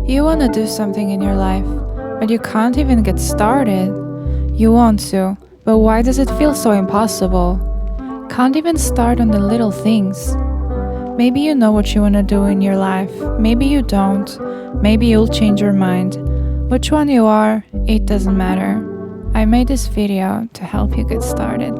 You want to do something in your life, but you can't even get started. You want to, but why does it feel so impossible? Can't even start on the little things. Maybe you know what you want to do in your life, maybe you don't. Maybe you'll change your mind. Which one you are, it doesn't matter. I made this video to help you get started.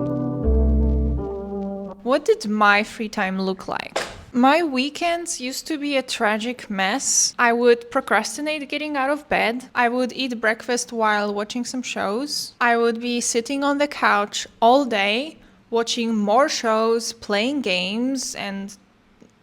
What did my free time look like? My weekends used to be a tragic mess. I would procrastinate getting out of bed. I would eat breakfast while watching some shows. I would be sitting on the couch all day, watching more shows, playing games, and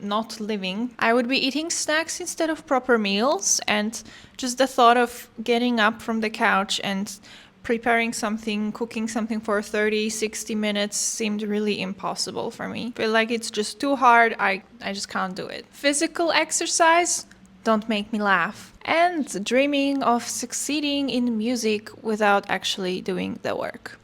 not living. I would be eating snacks instead of proper meals, and just the thought of getting up from the couch and preparing something, cooking something for 30, 60 minutes seemed really impossible for me. I feel like it's just too hard. I just can't do it. Physical exercise, don't make me laugh. And dreaming of succeeding in music without actually doing the work.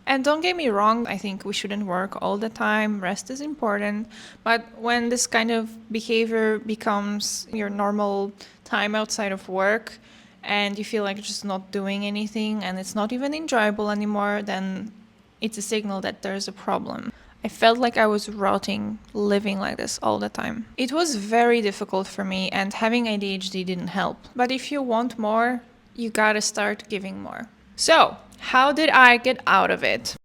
And don't get me wrong, I think we shouldn't work all the time. Rest is important. But when this kind of behavior becomes your normal time outside of work, and you feel like you're just not doing anything and it's not even enjoyable anymore, then it's a signal that there's a problem. I felt like I was rotting living like this all the time. It was very difficult for me, and having ADHD didn't help. But if you want more, you gotta start giving more. So, how did I get out of it?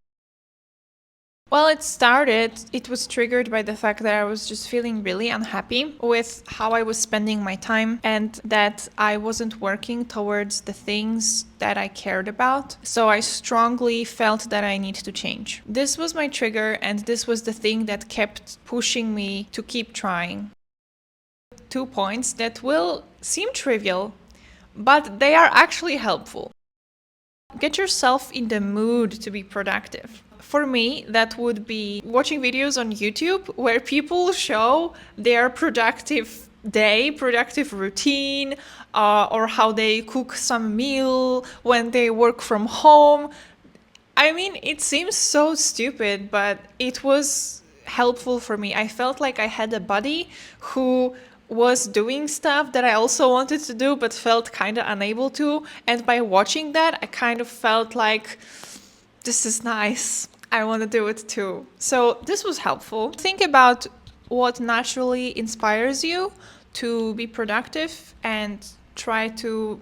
Well, it was triggered by the fact that I was just feeling really unhappy with how I was spending my time and that I wasn't working towards the things that I cared about. So I strongly felt that I need to change. This was my trigger, and this was the thing that kept pushing me to keep trying. 2 points that will seem trivial, but they are actually helpful. Get yourself in the mood to be productive. For me, that would be watching videos on YouTube where people show their productive day, productive routine, or how they cook some meal when they work from home. I mean, it seems so stupid, but it was helpful for me. I felt like I had a buddy who was doing stuff that I also wanted to do but felt kind of unable to. And by watching that, I kind of felt like, this is nice. I want to do it too. So this was helpful. Think about what naturally inspires you to be productive and try to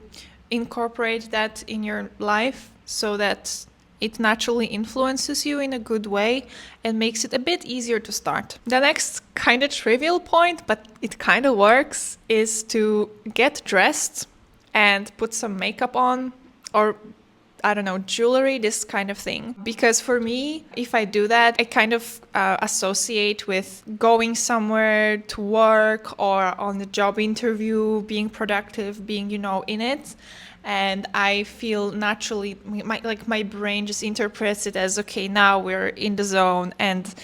incorporate that in your life so that it naturally influences you in a good way and makes it a bit easier to start. The next kind of trivial point, but it kind of works, is to get dressed and put some makeup on, or I don't know, jewelry, this kind of thing. Because for me, if I do that, I kind of associate with going somewhere to work or on a job interview, being productive, being, in it. And I feel naturally, my brain just interprets it as, okay, now we're in the zone, and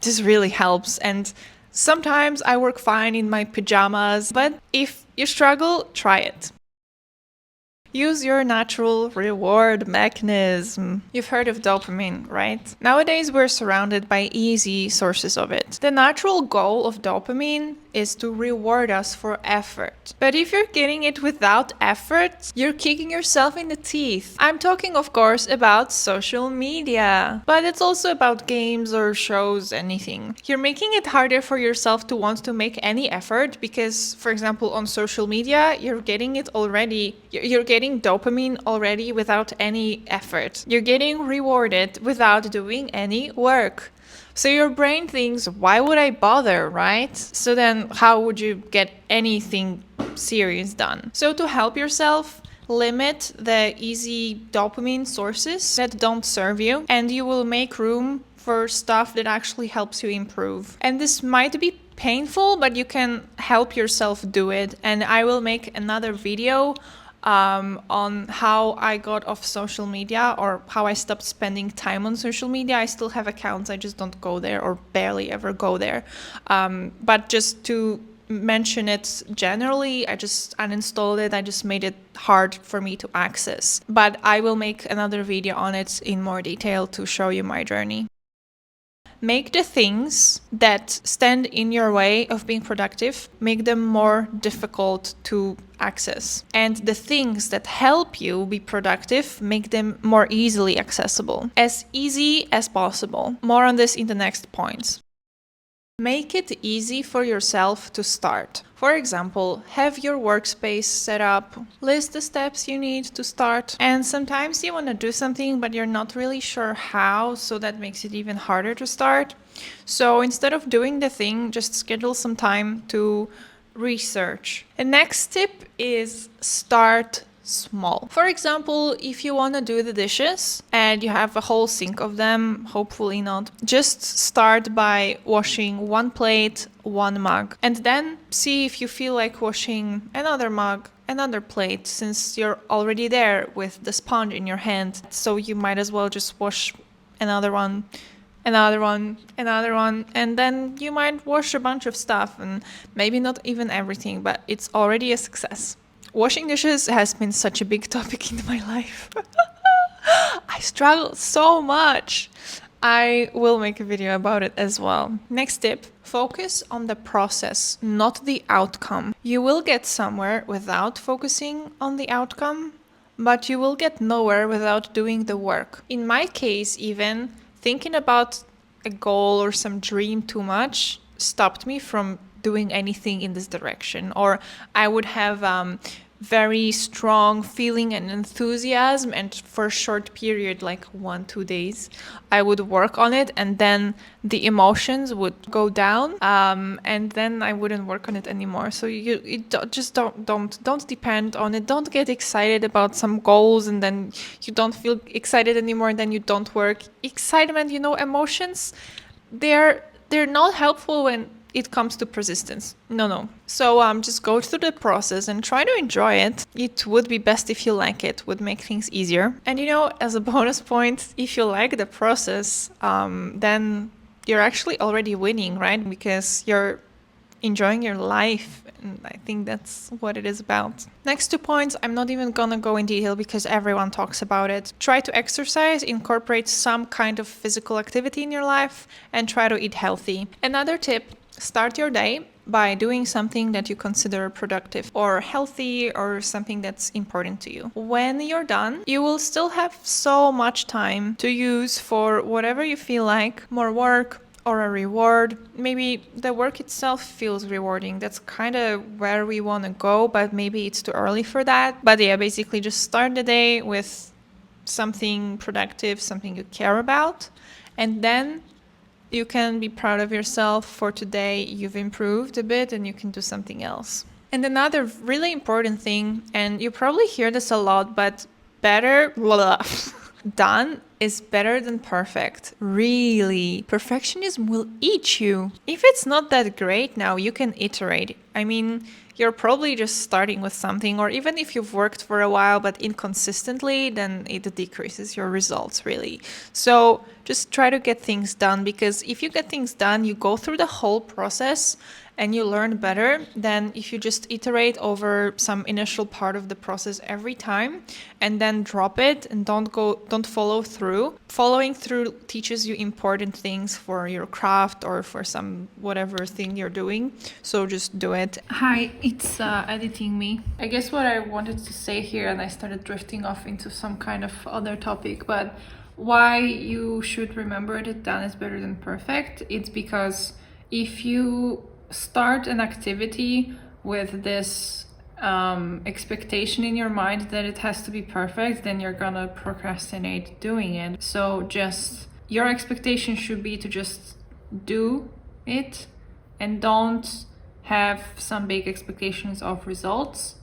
this really helps. And sometimes I work fine in my pajamas, but if you struggle, try it. Use your natural reward mechanism. You've heard of dopamine, right? Nowadays, we're surrounded by easy sources of it. The natural goal of dopamine is to reward us for effort. But if you're getting it without effort, you're kicking yourself in the teeth. I'm talking, of course, about social media, but it's also about games or shows, anything. You're making it harder for yourself to want to make any effort because, for example, on social media, you're getting it already. You're getting dopamine already without any effort. You're getting rewarded without doing any work. So your brain thinks, why would I bother, right? So then how would you get anything serious done? So to help yourself, limit the easy dopamine sources that don't serve you, and you will make room for stuff that actually helps you improve. And this might be painful, but you can help yourself do it. And I will make another video on how I got off social media, or how I stopped spending time on social media. I still have accounts, I just don't go there, or barely ever go there. But just to mention it generally, I just uninstalled it. I just made it hard for me to access. But I will make another video on it in more detail to show you my journey. make the things that stand in your way of being productive, make them more difficult to access. And the things that help you be productive, make them more easily accessible. As easy as possible. More on this in the next points. Make it easy for yourself to start. For example, have your workspace set up, list the steps you need to start, and sometimes you want to do something but you're not really sure how, so that makes it even harder to start. So instead of doing the thing, just schedule some time to research. The next tip is start small. For example, if you want to do the dishes and you have a whole sink of them, hopefully not, just start by washing one plate, one mug, and then see if you feel like washing another mug, another plate, since you're already there with the sponge in your hand. So you might as well just wash another one, another one, another one, and then you might wash a bunch of stuff, and maybe not even everything, but it's already a success. Washing dishes has been such a big topic in my life. I struggle so much. I will make a video about it as well. Next tip, focus on the process, not the outcome. You will get somewhere without focusing on the outcome, but you will get nowhere without doing the work. In my case, even thinking about a goal or some dream too much stopped me from doing anything in this direction. Or I would have very strong feeling and enthusiasm, and for a short period, like 1-2 days, I would work on it, and then the emotions would go down, and then I wouldn't work on it anymore. So don't depend on it. Don't get excited about some goals and then you don't feel excited anymore and then you don't work. Excitement, emotions, they're not helpful when it comes to persistence. No. So just go through the process and try to enjoy it. It would be best if you like it, would make things easier. And as a bonus point, if you like the process, then you're actually already winning, right? Because you're enjoying your life, and I think that's what it is about. Next 2 points, I'm not even gonna go in detail because everyone talks about it. Try to exercise, incorporate some kind of physical activity in your life, and try to eat healthy. Another tip, start your day by doing something that you consider productive or healthy or something that's important to you. When you're done, you will still have so much time to use for whatever you feel like, more work or a reward. Maybe the work itself feels rewarding. That's kind of where we want to go, but maybe it's too early for that. But yeah, basically just start the day with something productive, something you care about, and then you can be proud of yourself for today. You've improved a bit and you can do something else. And another really important thing, and you probably hear this a lot, but done is better than perfect. Really. Perfectionism will eat you. If it's not that great now, you can iterate. I mean, you're probably just starting with something, or even if you've worked for a while but inconsistently, then it decreases your results, really. So just try to get things done, because if you get things done, you go through the whole process and you learn better than if you just iterate over some initial part of the process every time and then drop it and don't follow through. Following through teaches you important things for your craft or for some whatever thing you're doing. So just do it. Hi, it's editing me. I guess what I wanted to say here, and I started drifting off into some kind of other topic, but why you should remember that done is better than perfect. It's because if you start an activity with this expectation in your mind that it has to be perfect, then you're gonna procrastinate doing it. So just your expectation should be to just do it and don't have some big expectations of results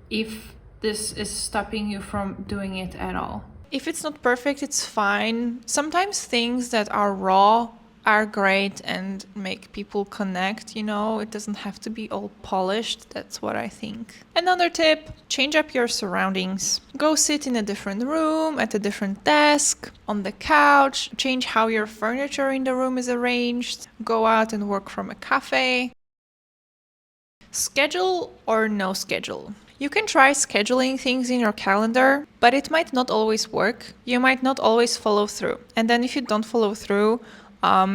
if this is stopping you from doing it at all. If it's not perfect, it's fine. Sometimes things that are raw are great and make people connect, it doesn't have to be all polished. That's what I think. Another tip, change up your surroundings. Go sit in a different room, at a different desk, on the couch, change how your furniture in the room is arranged, go out and work from a cafe. Schedule or no schedule. You can try scheduling things in your calendar, but it might not always work. You might not always follow through. And then if you don't follow through,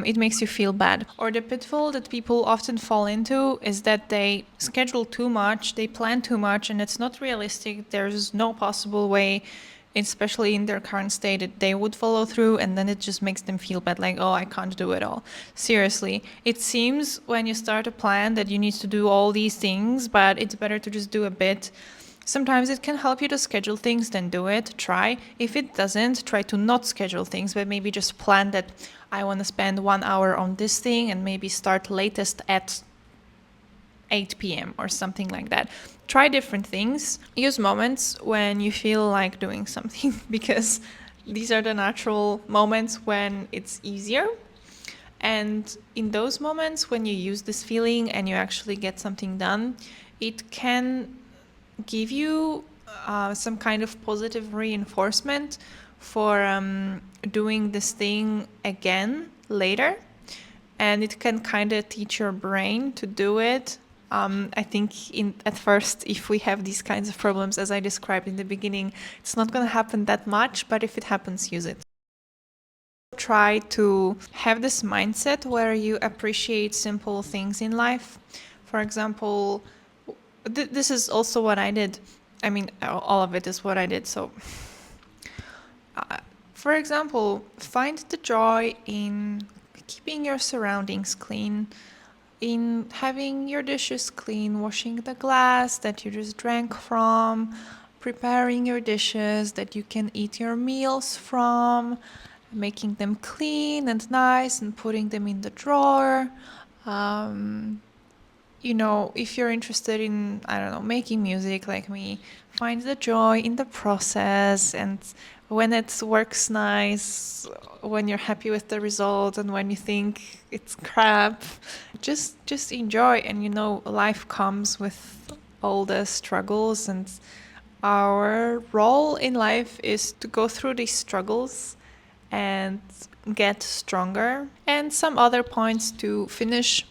it makes you feel bad. Or the pitfall that people often fall into is that they schedule too much, they plan too much, and it's not realistic. There's no possible way, especially in their current state, that they would follow through, and then it just makes them feel bad, like, oh, I can't do it all. Seriously, it seems when you start a plan that you need to do all these things, but it's better to just do a bit. Sometimes it can help you to schedule things, then do it, try. If it doesn't, try to not schedule things, but maybe just plan that I want to spend 1 hour on this thing and maybe start latest at 8 p.m. or something like that. Try different things. Use moments when you feel like doing something because these are the natural moments when it's easier. And in those moments when you use this feeling and you actually get something done, it can give you some kind of positive reinforcement for doing this thing again later. And it can kind of teach your brain to do it. I think at first, if we have these kinds of problems, as I described in the beginning, it's not going to happen that much, but if it happens, use it. Try to have this mindset where you appreciate simple things in life. For example, this is also what I did. I mean, all of it is what I did. So, for example, find the joy in keeping your surroundings clean, in having your dishes clean, washing the glass that you just drank from, preparing your dishes that you can eat your meals from, making them clean and nice and putting them in the drawer. If you're interested in, I don't know, making music like me, find the joy in the process, and when it works nice, when you're happy with the result, and when you think it's crap, just enjoy. And life comes with all the struggles, and our role in life is to go through these struggles and get stronger. And some other points to finish: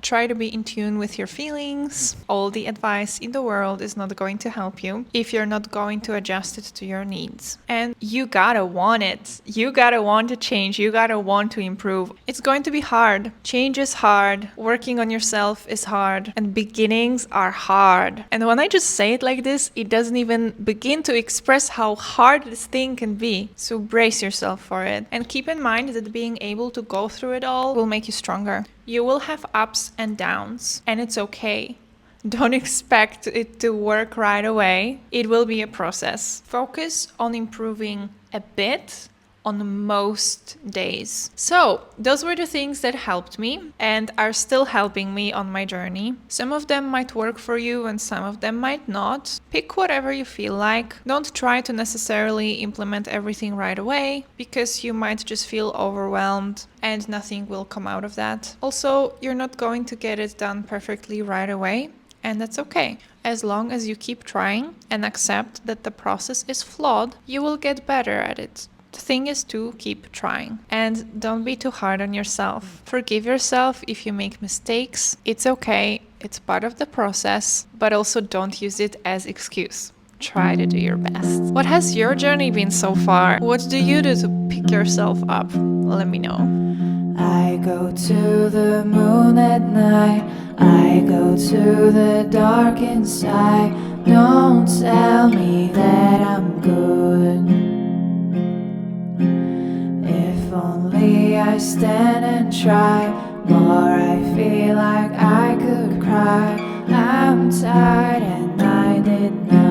try to be in tune with your feelings. All the advice in the world is not going to help you if you're not going to adjust it to your needs. And you gotta want it. You gotta want to change. You gotta want to improve. It's going to be hard. Change is hard. Working on yourself is hard. And beginnings are hard. And when I just say it like this, it doesn't even begin to express how hard this thing can be. So brace yourself for it. And keep in mind that being able to go through it all will make you stronger. You will have ups and downs, and it's okay. Don't expect it to work right away. It will be a process. Focus on improving a bit on most days. So those were the things that helped me and are still helping me on my journey. Some of them might work for you and some of them might not. Pick whatever you feel like. Don't try to necessarily implement everything right away, because you might just feel overwhelmed and nothing will come out of that. Also, you're not going to get it done perfectly right away, and that's okay. As long as you keep trying and accept that the process is flawed, you will get better at it. The thing is to keep trying, and don't be too hard on yourself. Forgive yourself if you make mistakes. It's okay. It's part of the process, but also don't use it as excuse. Try to do your best. What has your journey been so far? What do you do to pick yourself up? Let me know. I go to the moon at night. I go to the dark inside. Don't tell me that I'm good. If only I stand and try more, I feel like I could cry. I'm tired and I did not